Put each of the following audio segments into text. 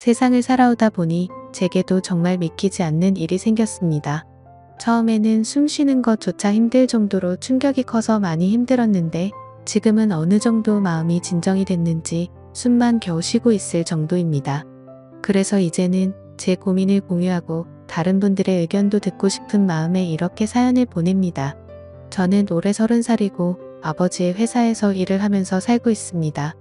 세상을 살아오다 보니 제게도 정말 믿기지 않는 일이 생겼습니다. 처음에는 숨 쉬는 것조차 힘들 정도로 충격이 커서 많이 힘들었는데 지금은 어느 정도 마음이 진정이 됐는지 숨만 겨우 쉬고 있을 정도입니다. 그래서 이제는 제 고민을 공유하고 다른 분들의 의견도 듣고 싶은 마음에 이렇게 사연을 보냅니다. 저는 올해 30살이고 아버지의 회사에서 일을 하면서 살고 있습니다.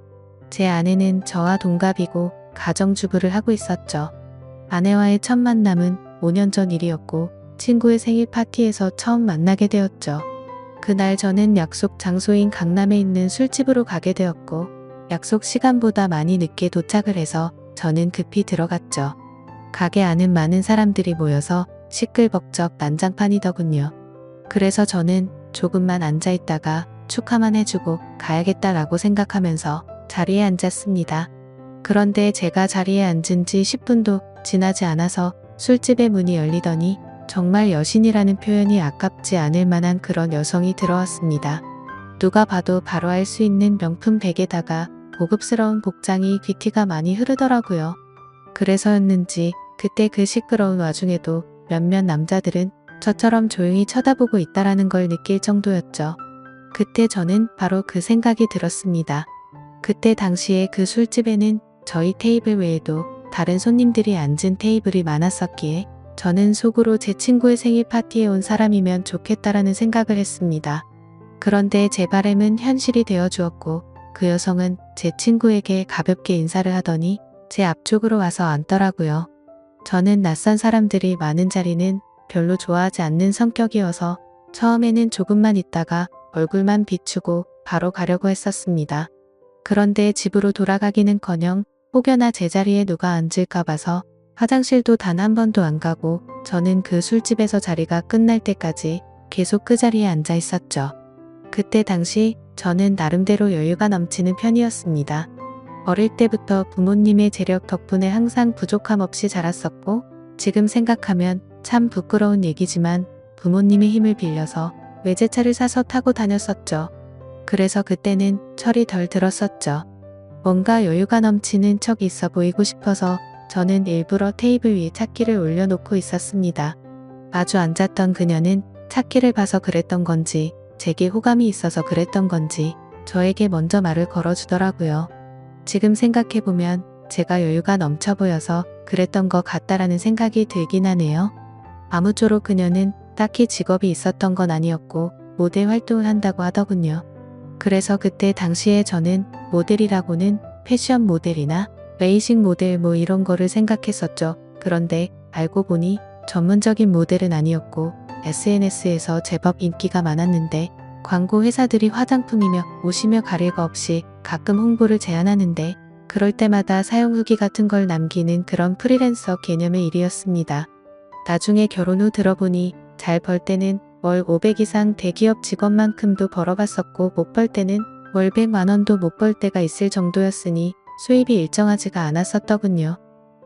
제 아내는 저와 동갑이고 가정주부를 하고 있었죠. 아내와의 첫 만남은 5년 전 일이었고 친구의 생일 파티에서 처음 만나게 되었죠. 그날 저는 약속 장소인 강남에 있는 술집으로 가게 되었고 약속 시간보다 많이 늦게 도착을 해서 저는 급히 들어갔죠. 가게 안은 많은 사람들이 모여서 시끌벅적 난장판이더군요. 그래서 저는 조금만 앉아있다가 축하만 해주고 가야겠다라고 생각하면서 자리에 앉았습니다. 그런데 제가 자리에 앉은 지 10분도 지나지 않아서 술집의 문이 열리더니 정말 여신이라는 표현이 아깝지 않을 만한 그런 여성이 들어왔습니다. 누가 봐도 바로 알 수 있는 명품 백에다가 고급스러운 복장이 귀티가 많이 흐르더라고요. 그래서였는지 그때 그 시끄러운 와중에도 몇몇 남자들은 저처럼 조용히 쳐다보고 있다라는 걸 느낄 정도였죠. 그때 저는 바로 그 생각이 들었습니다. 그때 당시에 그 술집에는 저희 테이블 외에도 다른 손님들이 앉은 테이블이 많았었기에 저는 속으로 제 친구의 생일 파티에 온 사람이면 좋겠다라는 생각을 했습니다. 그런데 제 바람은 현실이 되어 주었고 그 여성은 제 친구에게 가볍게 인사를 하더니 제 앞쪽으로 와서 앉더라고요. 저는 낯선 사람들이 많은 자리는 별로 좋아하지 않는 성격이어서 처음에는 조금만 있다가 얼굴만 비추고 바로 가려고 했었습니다. 그런데 집으로 돌아가기는커녕 혹여나 제자리에 누가 앉을까 봐서 화장실도 단 한 번도 안 가고 저는 그 술집에서 자리가 끝날 때까지 계속 그 자리에 앉아 있었죠. 그때 당시 저는 나름대로 여유가 넘치는 편이었습니다. 어릴 때부터 부모님의 재력 덕분에 항상 부족함 없이 자랐었고 지금 생각하면 참 부끄러운 얘기지만 부모님의 힘을 빌려서 외제차를 사서 타고 다녔었죠. 그래서 그때는 철이 덜 들었었죠. 뭔가 여유가 넘치는 척 있어 보이고 싶어서 저는 일부러 테이블 위에 차키를 올려놓고 있었습니다. 마주 앉았던 그녀는 차키를 봐서 그랬던 건지 제게 호감이 있어서 그랬던 건지 저에게 먼저 말을 걸어주더라고요. 지금 생각해보면 제가 여유가 넘쳐 보여서 그랬던 것 같다라는 생각이 들긴 하네요. 아무쪼록 그녀는 딱히 직업이 있었던 건 아니었고 모델 활동을 한다고 하더군요. 그래서 그때 당시에 저는 모델이라고는 패션 모델이나 레이싱 모델 뭐 이런 거를 생각했었죠. 그런데 알고 보니 전문적인 모델은 아니었고 SNS에서 제법 인기가 많았는데 광고 회사들이 화장품이며 옷이며 가릴 거 없이 가끔 홍보를 제안하는데 그럴 때마다 사용 후기 같은 걸 남기는 그런 프리랜서 개념의 일이었습니다. 나중에 결혼 후 들어보니 잘 벌 때는 월 500 이상 대기업 직원만큼도 벌어봤었고 못 벌 때는 월 100만 원도 못 벌 때가 있을 정도였으니 수입이 일정하지가 않았었더군요.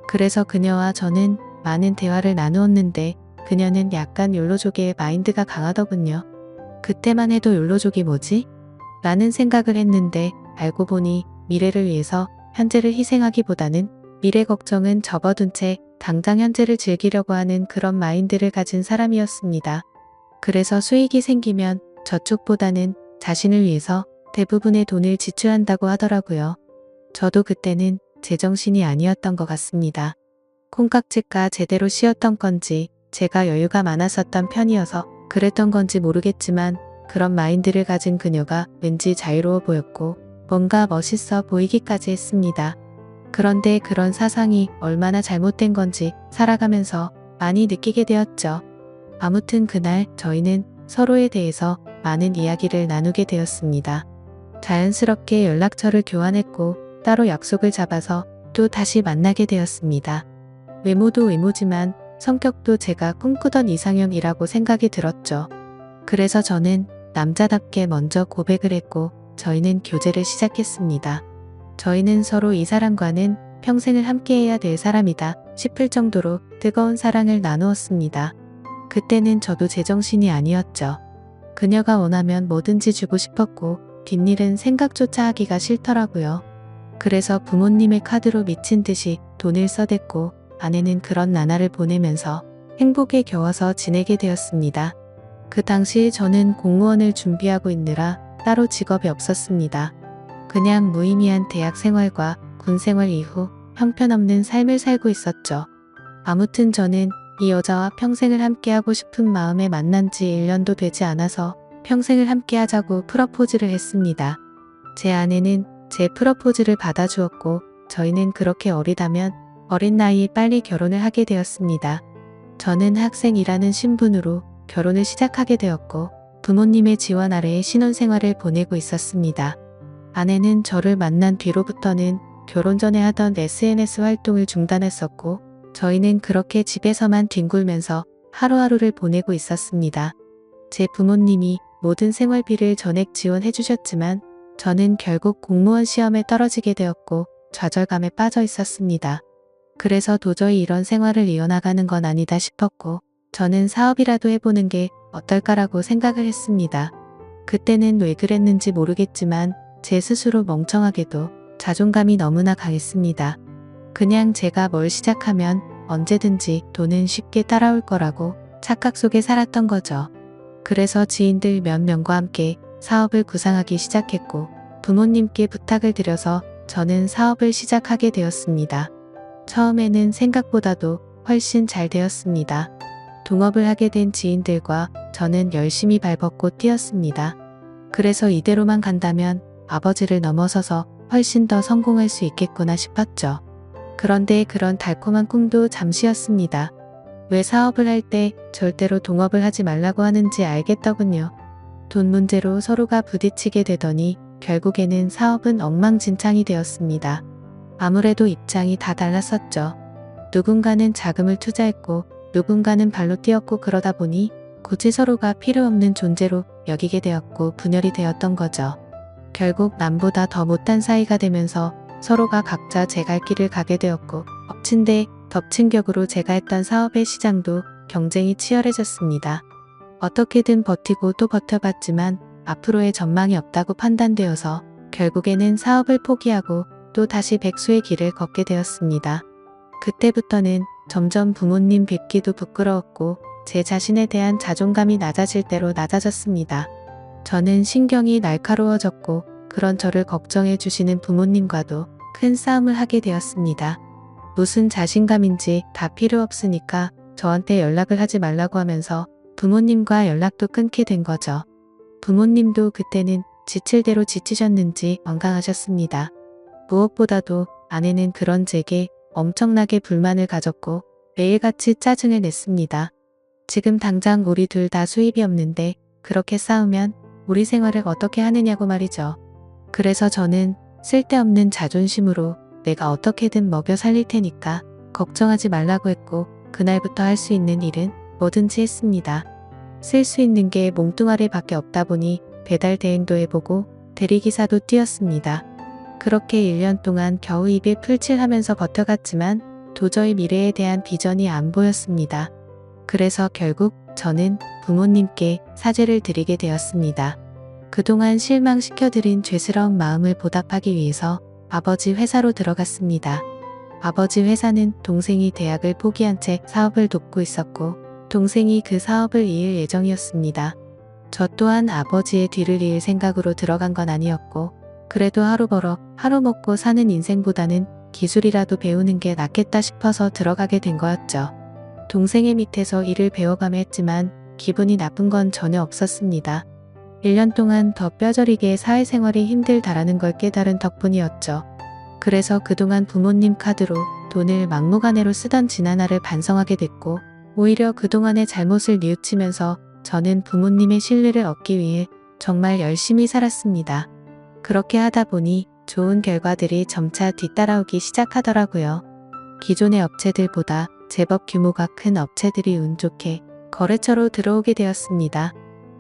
그래서 그녀와 저는 많은 대화를 나누었는데 그녀는 약간 욜로족의 마인드가 강하더군요. 그때만 해도 욜로족이 뭐지? 라는 생각을 했는데 알고 보니 미래를 위해서 현재를 희생하기보다는 미래 걱정은 접어둔 채 당장 현재를 즐기려고 하는 그런 마인드를 가진 사람이었습니다. 그래서 수익이 생기면 저축보다는 자신을 위해서 대부분의 돈을 지출한다고 하더라고요. 저도 그때는 제정신이 아니었던 것 같습니다. 콩깍지가 제대로 씌었던 건지 제가 여유가 많았었던 편이어서 그랬던 건지 모르겠지만 그런 마인드를 가진 그녀가 왠지 자유로워 보였고 뭔가 멋있어 보이기까지 했습니다. 그런데 그런 사상이 얼마나 잘못된 건지 살아가면서 많이 느끼게 되었죠. 아무튼 그날 저희는 서로에 대해서 많은 이야기를 나누게 되었습니다. 자연스럽게 연락처를 교환했고 따로 약속을 잡아서 또 다시 만나게 되었습니다. 외모도 외모지만 성격도 제가 꿈꾸던 이상형이라고 생각이 들었죠. 그래서 저는 남자답게 먼저 고백을 했고 저희는 교제를 시작했습니다. 저희는 서로 이 사람과는 평생을 함께해야 될 사람이다 싶을 정도로 뜨거운 사랑을 나누었습니다. 그때는 저도 제정신이 아니었죠. 그녀가 원하면 뭐든지 주고 싶었고 뒷일은 생각조차 하기가 싫더라고요. 그래서 부모님의 카드로 미친 듯이 돈을 써댔고 아내는 그런 나날을 보내면서 행복에 겨워서 지내게 되었습니다. 그 당시 저는 공무원을 준비하고 있느라 따로 직업이 없었습니다. 그냥 무의미한 대학 생활과 군 생활 이후 형편없는 삶을 살고 있었죠. 아무튼 저는 이 여자와 평생을 함께하고 싶은 마음에 만난 지 1년도 되지 않아서 평생을 함께하자고 프러포즈를 했습니다. 제 아내는 제 프러포즈를 받아주었고 저희는 그렇게 어리다면 어린 나이에 빨리 결혼을 하게 되었습니다. 저는 학생이라는 신분으로 결혼을 시작하게 되었고 부모님의 지원 아래에 신혼생활을 보내고 있었습니다. 아내는 저를 만난 뒤로부터는 결혼 전에 하던 SNS 활동을 중단했었고 저희는 그렇게 집에서만 뒹굴면서 하루하루를 보내고 있었습니다. 제 부모님이 모든 생활비를 전액 지원해 주셨지만 저는 결국 공무원 시험에 떨어지게 되었고 좌절감에 빠져 있었습니다. 그래서 도저히 이런 생활을 이어나가는 건 아니다 싶었고 저는 사업이라도 해보는 게 어떨까라고 생각을 했습니다. 그때는 왜 그랬는지 모르겠지만 제 스스로 멍청하게도 자존감이 너무나 강했습니다. 그냥 제가 뭘 시작하면 언제든지 돈은 쉽게 따라올 거라고 착각 속에 살았던 거죠. 그래서 지인들 몇 명과 함께 사업을 구상하기 시작했고 부모님께 부탁을 드려서 저는 사업을 시작하게 되었습니다. 처음에는 생각보다도 훨씬 잘 되었습니다. 동업을 하게 된 지인들과 저는 열심히 발벗고 뛰었습니다. 그래서 이대로만 간다면 아버지를 넘어서서 훨씬 더 성공할 수 있겠구나 싶었죠. 그런데 그런 달콤한 꿈도 잠시였습니다. 왜 사업을 할 때 절대로 동업을 하지 말라고 하는지 알겠더군요. 돈 문제로 서로가 부딪히게 되더니 결국에는 사업은 엉망진창이 되었습니다. 아무래도 입장이 다 달랐었죠. 누군가는 자금을 투자했고 누군가는 발로 뛰었고 그러다 보니 굳이 서로가 필요 없는 존재로 여기게 되었고 분열이 되었던 거죠. 결국 남보다 더 못한 사이가 되면서 서로가 각자 제 갈 길을 가게 되었고 엎친 데 덮친 격으로 제가 했던 사업의 시장도 경쟁이 치열해졌습니다. 어떻게든 버티고 또 버텨봤지만 앞으로의 전망이 없다고 판단되어서 결국에는 사업을 포기하고 또 다시 백수의 길을 걷게 되었습니다. 그때부터는 점점 부모님 뵙기도 부끄러웠고 제 자신에 대한 자존감이 낮아질 대로 낮아졌습니다. 저는 신경이 날카로워졌고 그런 저를 걱정해 주시는 부모님과도 큰 싸움을 하게 되었습니다. 무슨 자신감인지 다 필요 없으니까 저한테 연락을 하지 말라고 하면서 부모님과 연락도 끊게 된 거죠. 부모님도 그때는 지칠 대로 지치셨는지 완강하셨습니다. 무엇보다도 아내는 그런 제게 엄청나게 불만을 가졌고 매일같이 짜증을 냈습니다. 지금 당장 우리 둘 다 수입이 없는데 그렇게 싸우면 우리 생활을 어떻게 하느냐고 말이죠. 그래서 저는 쓸데없는 자존심으로 내가 어떻게든 먹여 살릴 테니까 걱정하지 말라고 했고 그날부터 할 수 있는 일은 뭐든지 했습니다. 쓸 수 있는 게 몸뚱아리밖에 없다 보니 배달 대행도 해보고 대리기사도 뛰었습니다. 그렇게 1년 동안 겨우 입에 풀칠하면서 버텨갔지만 도저히 미래에 대한 비전이 안 보였습니다. 그래서 결국 저는 부모님께 사죄를 드리게 되었습니다. 그동안 실망시켜드린 죄스러운 마음을 보답하기 위해서 아버지 회사로 들어갔습니다. 아버지 회사는 동생이 대학을 포기한 채 사업을 돕고 있었고 동생이 그 사업을 이을 예정이었습니다. 저 또한 아버지의 뒤를 이을 생각으로 들어간 건 아니었고 그래도 하루 벌어 하루 먹고 사는 인생보다는 기술이라도 배우는 게 낫겠다 싶어서 들어가게 된 거였죠. 동생의 밑에서 일을 배워가며 했지만 기분이 나쁜 건 전혀 없었습니다. 1년 동안 더 뼈저리게 사회생활이 힘들다라는 걸 깨달은 덕분이었죠. 그래서 그동안 부모님 카드로 돈을 막무가내로 쓰던 지나날을 반성하게 됐고 오히려 그동안의 잘못을 뉘우치면서 저는 부모님의 신뢰를 얻기 위해 정말 열심히 살았습니다. 그렇게 하다 보니 좋은 결과들이 점차 뒤따라오기 시작하더라고요. 기존의 업체들보다 제법 규모가 큰 업체들이 운 좋게 거래처로 들어오게 되었습니다.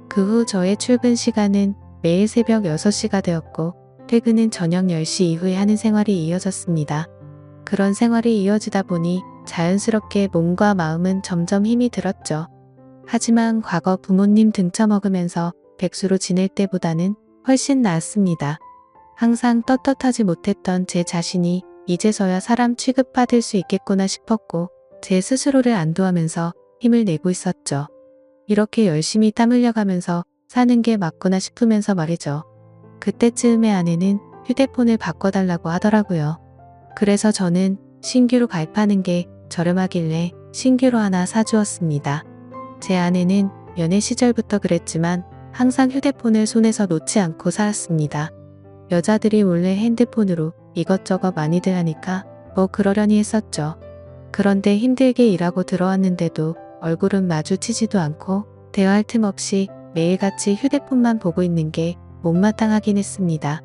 그 후 저의 출근 시간은 매일 새벽 6시가 되었고 퇴근은 저녁 10시 이후에 하는 생활이 이어졌습니다. 그런 생활이 이어지다 보니 자연스럽게 몸과 마음은 점점 힘이 들었죠. 하지만 과거 부모님 등쳐먹으면서 백수로 지낼 때보다는 훨씬 나았습니다. 항상 떳떳하지 못했던 제 자신이 이제서야 사람 취급받을 수 있겠구나 싶었고 제 스스로를 안도하면서 힘을 내고 있었죠. 이렇게 열심히 땀 흘려가면서 사는 게 맞구나 싶으면서 말이죠. 그때쯤에 아내는 휴대폰을 바꿔달라고 하더라고요. 그래서 저는 신규로 가입하는 게 저렴하길래 신규로 하나 사주었습니다. 제 아내는 연애 시절부터 그랬지만 항상 휴대폰을 손에서 놓지 않고 살았습니다. 여자들이 원래 핸드폰으로 이것저것 많이들 하니까 뭐 그러려니 했었죠. 그런데 힘들게 일하고 들어왔는데도 얼굴은 마주치지도 않고 대화할 틈 없이 매일같이 휴대폰만 보고 있는 게 못마땅하긴 했습니다.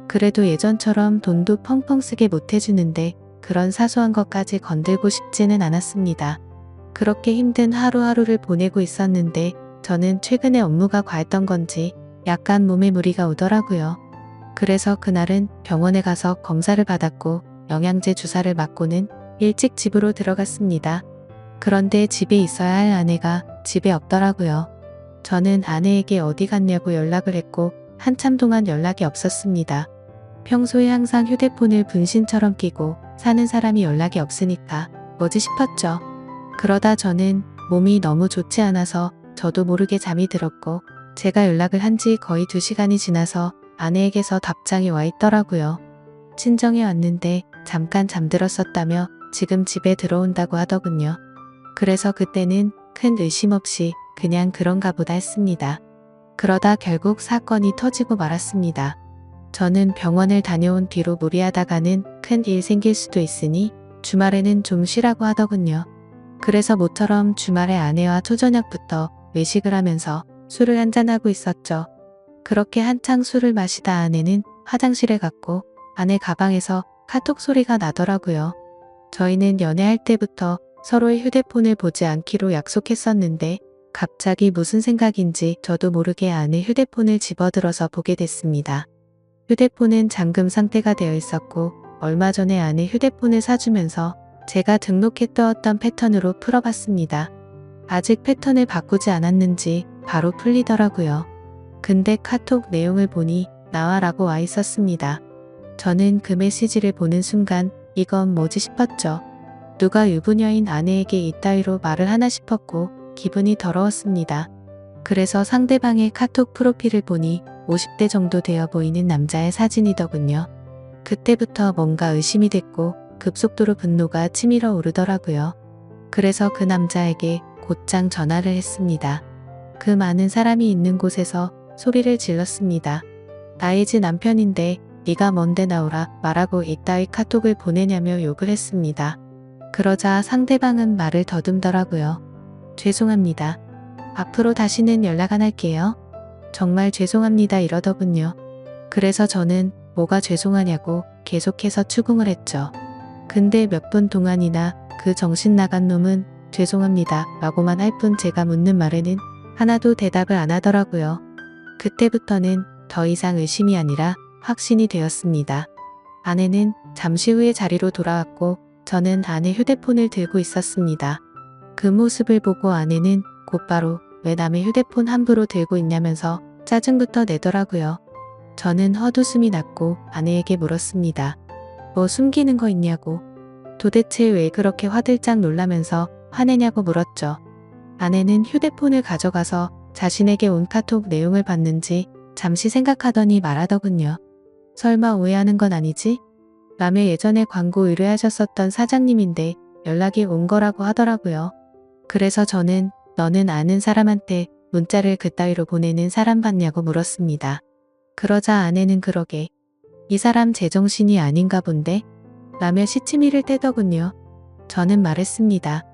그래도 예전처럼 돈도 펑펑 쓰게 못해주는데 그런 사소한 것까지 건들고 싶지는 않았습니다. 그렇게 힘든 하루하루를 보내고 있었는데 저는 최근에 업무가 과했던 건지 약간 몸에 무리가 오더라고요. 그래서 그날은 병원에 가서 검사를 받았고 영양제 주사를 맞고는 일찍 집으로 들어갔습니다. 그런데 집에 있어야 할 아내가 집에 없더라고요. 저는 아내에게 어디 갔냐고 연락을 했고 한참 동안 연락이 없었습니다. 평소에 항상 휴대폰을 분신처럼 끼고 사는 사람이 연락이 없으니까 뭐지 싶었죠. 그러다 저는 몸이 너무 좋지 않아서 저도 모르게 잠이 들었고 제가 연락을 한 지 거의 2시간이 지나서 아내에게서 답장이 와 있더라고요. 친정에 왔는데 잠깐 잠들었었다며 지금 집에 들어온다고 하더군요. 그래서 그때는 큰 의심 없이 그냥 그런가 보다 했습니다. 그러다 결국 사건이 터지고 말았습니다. 저는 병원을 다녀온 뒤로 무리하다가는 큰 일 생길 수도 있으니 주말에는 좀 쉬라고 하더군요. 그래서 모처럼 주말에 아내와 초저녁부터 외식을 하면서 술을 한잔하고 있었죠. 그렇게 한창 술을 마시다 아내는 화장실에 갔고 아내 가방에서 카톡 소리가 나더라고요. 저희는 연애할 때부터 서로의 휴대폰을 보지 않기로 약속했었는데 갑자기 무슨 생각인지 저도 모르게 아내 휴대폰을 집어들어서 보게 됐습니다. 휴대폰은 잠금 상태가 되어 있었고 얼마 전에 아내 휴대폰을 사주면서 제가 등록해 떴던 패턴으로 풀어봤습니다. 아직 패턴을 바꾸지 않았는지 바로 풀리더라고요. 근데 카톡 내용을 보니 나와라고 와 있었습니다. 저는 그 메시지를 보는 순간 이건 뭐지 싶었죠. 누가 유부녀인 아내에게 이따위로 말을 하나 싶었고 기분이 더러웠습니다. 그래서 상대방의 카톡 프로필을 보니 50대 정도 되어 보이는 남자의 사진이더군요. 그때부터 뭔가 의심이 됐고 급속도로 분노가 치밀어 오르더라고요. 그래서 그 남자에게 곧장 전화를 했습니다. 그 많은 사람이 있는 곳에서 소리를 질렀습니다. 나의 지 남편인데 네가 뭔데 나오라 말하고 이따위 카톡을 보내냐며 욕을 했습니다. 그러자 상대방은 말을 더듬더라고요. 죄송합니다. 앞으로 다시는 연락 안 할게요. 정말 죄송합니다 이러더군요. 그래서 저는 뭐가 죄송하냐고 계속해서 추궁을 했죠. 근데 몇 분 동안이나 그 정신 나간 놈은 죄송합니다 라고만 할 뿐 제가 묻는 말에는 하나도 대답을 안 하더라고요. 그때부터는 더 이상 의심이 아니라 확신이 되었습니다. 아내는 잠시 후에 자리로 돌아왔고 저는 아내 휴대폰을 들고 있었습니다. 그 모습을 보고 아내는 곧바로 왜 남의 휴대폰 함부로 들고 있냐면서 짜증부터 내더라고요. 저는 헛웃음이 났고 아내에게 물었습니다. 뭐 숨기는 거 있냐고. 도대체 왜 그렇게 화들짝 놀라면서 화내냐고 물었죠. 아내는 휴대폰을 가져가서 자신에게 온 카톡 내용을 봤는지 잠시 생각하더니 말하더군요. 설마 오해하는 건 아니지? 라며 예전에 광고 의뢰하셨었던 사장님인데 연락이 온 거라고 하더라고요. 그래서 저는 너는 아는 사람한테 문자를 그따위로 보내는 사람 봤냐고 물었습니다. 그러자 아내는 그러게 이 사람 제정신이 아닌가 본데? 라며 시치미를 떼더군요. 저는 말했습니다.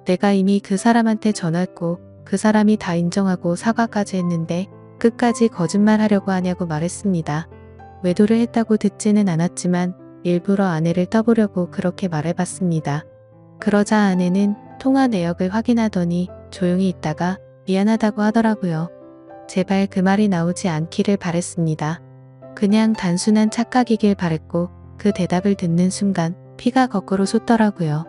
내가 이미 그 사람한테 전화했고 그 사람이 다 인정하고 사과까지 했는데 끝까지 거짓말하려고 하냐고 말했습니다. 외도를 했다고 듣지는 않았지만 일부러 아내를 떠보려고 그렇게 말해봤습니다. 그러자 아내는 통화 내역을 확인하더니 조용히 있다가 미안하다고 하더라고요. 제발 그 말이 나오지 않기를 바랬습니다. 그냥 단순한 착각이길 바랬고 그 대답을 듣는 순간 피가 거꾸로 솟더라고요.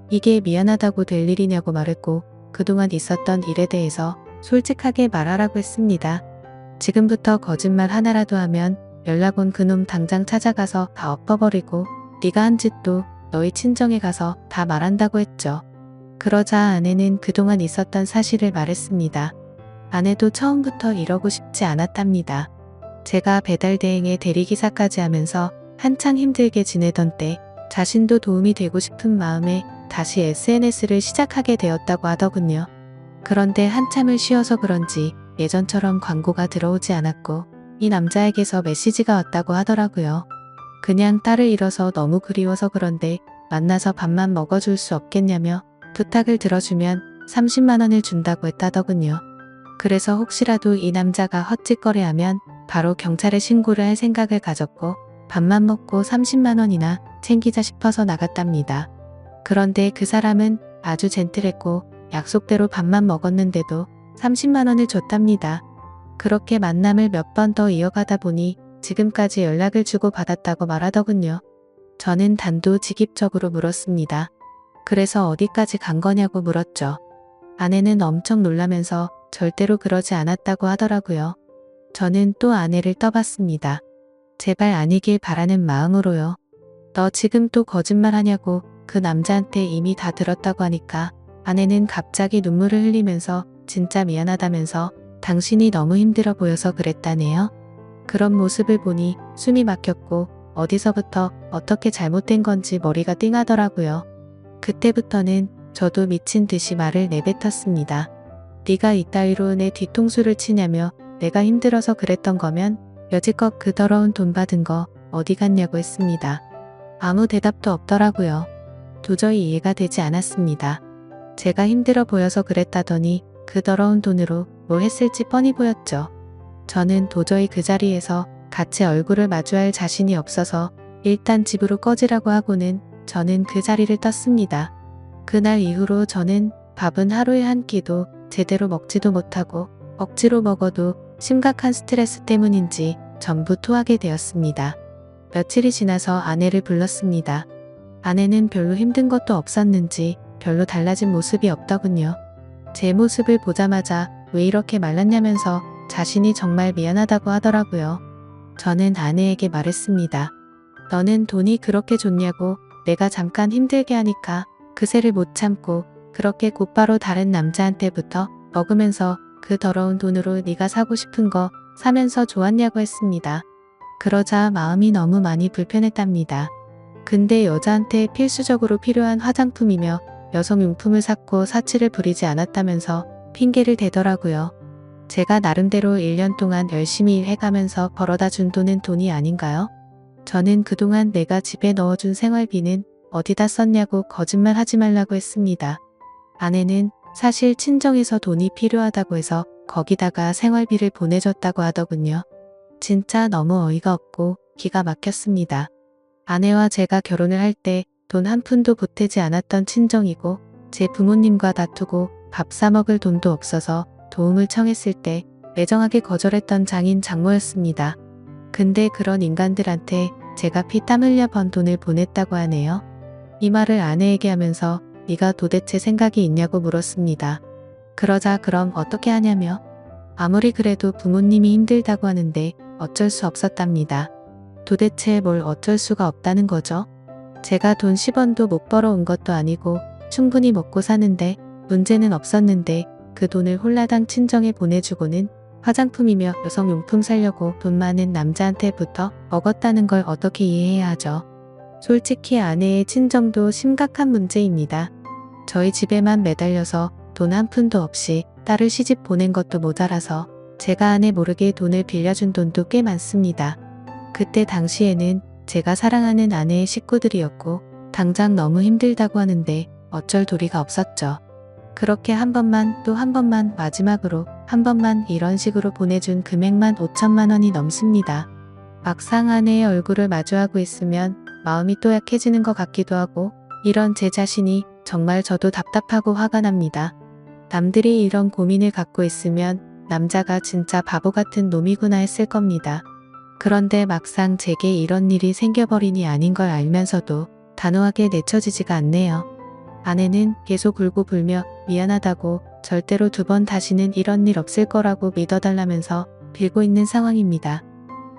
이게 미안하다고 될 일이냐고 말했고 그동안 있었던 일에 대해서 솔직하게 말하라고 했습니다. 지금부터 거짓말 하나라도 하면 연락 온 그놈 당장 찾아가서 다 엎어버리고 네가 한 짓도 너희 친정에 가서 다 말한다고 했죠. 그러자 아내는 그동안 있었던 사실을 말했습니다. 아내도 처음부터 이러고 싶지 않았답니다. 제가 배달 대행의 대리기사까지 하면서 한창 힘들게 지내던 때 자신도 도움이 되고 싶은 마음에 다시 SNS를 시작하게 되었다고 하더군요. 그런데 한참을 쉬어서 그런지 예전처럼 광고가 들어오지 않았고 이 남자에게서 메시지가 왔다고 하더라고요. 그냥 딸을 잃어서 너무 그리워서 그런데 만나서 밥만 먹어줄 수 없겠냐며 부탁을 들어주면 30만 원을 준다고 했다더군요. 그래서 혹시라도 이 남자가 헛짓거리하면 바로 경찰에 신고를 할 생각을 가졌고 밥만 먹고 30만 원이나 챙기자 싶어서 나갔답니다. 그런데 그 사람은 아주 젠틀했고 약속대로 밥만 먹었는데도 30만 원을 줬답니다. 그렇게 만남을 몇 번 더 이어가다 보니 지금까지 연락을 주고 받았다고 말하더군요. 저는 단도직입적으로 물었습니다. 그래서 어디까지 간 거냐고 물었죠. 아내는 엄청 놀라면서 절대로 그러지 않았다고 하더라고요. 저는 또 아내를 떠봤습니다. 제발 아니길 바라는 마음으로요. 너 지금 또 거짓말하냐고 그 남자한테 이미 다 들었다고 하니까 아내는 갑자기 눈물을 흘리면서 진짜 미안하다면서 당신이 너무 힘들어 보여서 그랬다네요. 그런 모습을 보니 숨이 막혔고 어디서부터 어떻게 잘못된 건지 머리가 띵하더라고요. 그때부터는 저도 미친 듯이 말을 내뱉었습니다. 네가 이따위로 내 뒤통수를 치냐며 내가 힘들어서 그랬던 거면 여지껏 그 더러운 돈 받은 거 어디 갔냐고 했습니다. 아무 대답도 없더라고요. 도저히 이해가 되지 않았습니다. 제가 힘들어 보여서 그랬다더니 그 더러운 돈으로 뭐 했을지 뻔히 보였죠. 저는 도저히 그 자리에서 같이 얼굴을 마주할 자신이 없어서 일단 집으로 꺼지라고 하고는 저는 그 자리를 떴습니다. 그날 이후로 저는 밥은 하루에 한 끼도 제대로 먹지도 못하고 억지로 먹어도 심각한 스트레스 때문인지 전부 토하게 되었습니다. 며칠이 지나서 아내를 불렀습니다. 아내는 별로 힘든 것도 없었는지 별로 달라진 모습이 없더군요. 제 모습을 보자마자 왜 이렇게 말랐냐면서 자신이 정말 미안하다고 하더라고요. 저는 아내에게 말했습니다. 너는 돈이 그렇게 좋냐고 내가 잠깐 힘들게 하니까 그새를 못 참고 그렇게 곧바로 다른 남자한테부터 먹으면서 그 더러운 돈으로 네가 사고 싶은 거 사면서 좋았냐고 했습니다. 그러자 마음이 너무 많이 불편했답니다. 근데 여자한테 필수적으로 필요한 화장품이며 여성용품을 샀고 사치를 부리지 않았다면서 핑계를 대더라고요. 제가 나름대로 1년 동안 열심히 일해가면서 벌어다 준 돈은 돈이 아닌가요? 저는 그동안 내가 집에 넣어준 생활비는 어디다 썼냐고 거짓말 하지 말라고 했습니다. 아내는 사실 친정에서 돈이 필요하다고 해서 거기다가 생활비를 보내줬다고 하더군요. 진짜 너무 어이가 없고 기가 막혔습니다. 아내와 제가 결혼을 할 때 돈 한 푼도 보태지 않았던 친정이고 제 부모님과 다투고 밥 사 먹을 돈도 없어서 도움을 청했을 때 매정하게 거절했던 장인 장모였습니다. 근데 그런 인간들한테 제가 피땀 흘려 번 돈을 보냈다고 하네요. 이 말을 아내에게 하면서 네가 도대체 생각이 있냐고 물었습니다. 그러자 그럼 어떻게 하냐며 아무리 그래도 부모님이 힘들다고 하는데 어쩔 수 없었답니다. 도대체 뭘 어쩔 수가 없다는 거죠? 제가 돈 10원도 못 벌어온 것도 아니고 충분히 먹고 사는데 문제는 없었는데 그 돈을 홀라당 친정에 보내주고는 화장품이며 여성용품 사려고 돈 많은 남자한테부터 먹었다는 걸 어떻게 이해해야 하죠? 솔직히 아내의 친정도 심각한 문제입니다. 저희 집에만 매달려서 돈 한 푼도 없이 딸을 시집 보낸 것도 모자라서 제가 아내 모르게 돈을 빌려준 돈도 꽤 많습니다. 그때 당시에는 제가 사랑하는 아내의 식구들이었고 당장 너무 힘들다고 하는데 어쩔 도리가 없었죠. 그렇게 한 번만 또 한 번만 마지막으로 한 번만 이런 식으로 보내준 금액만 5천만 원이 넘습니다. 막상 아내의 얼굴을 마주하고 있으면 마음이 또 약해지는 것 같기도 하고 이런 제 자신이 정말 저도 답답하고 화가 납니다. 남들이 이런 고민을 갖고 있으면 남자가 진짜 바보 같은 놈이구나 했을 겁니다. 그런데 막상 제게 이런 일이 생겨버리니 아닌 걸 알면서도 단호하게 내쳐지지가 않네요. 아내는 계속 울고 불며 미안하다고 절대로 2번 다시는 이런 일 없을 거라고 믿어달라면서 빌고 있는 상황입니다.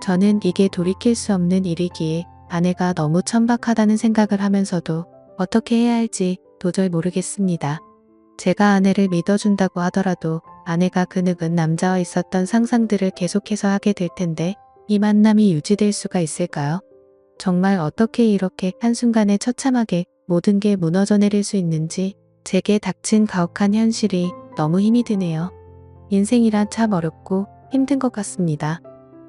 저는 이게 돌이킬 수 없는 일이기에 아내가 너무 천박하다는 생각을 하면서도 어떻게 해야 할지 도저히 모르겠습니다. 제가 아내를 믿어준다고 하더라도 아내가 그 늙은 남자와 있었던 상상들을 계속해서 하게 될 텐데 이 만남이 유지될 수가 있을까요? 정말 어떻게 이렇게 한순간에 처참하게 모든 게 무너져 내릴 수 있는지 제게 닥친 가혹한 현실이 너무 힘이 드네요. 인생이란 참 어렵고 힘든 것 같습니다.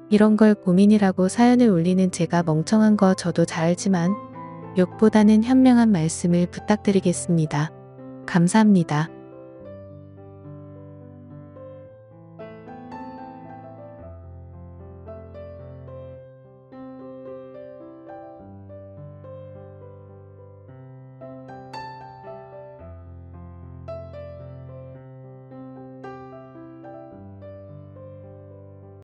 이런 걸 고민이라고 사연을 올리는 제가 멍청한 거 저도 잘 알지만 욕보다는 현명한 말씀을 부탁드리겠습니다. 감사합니다.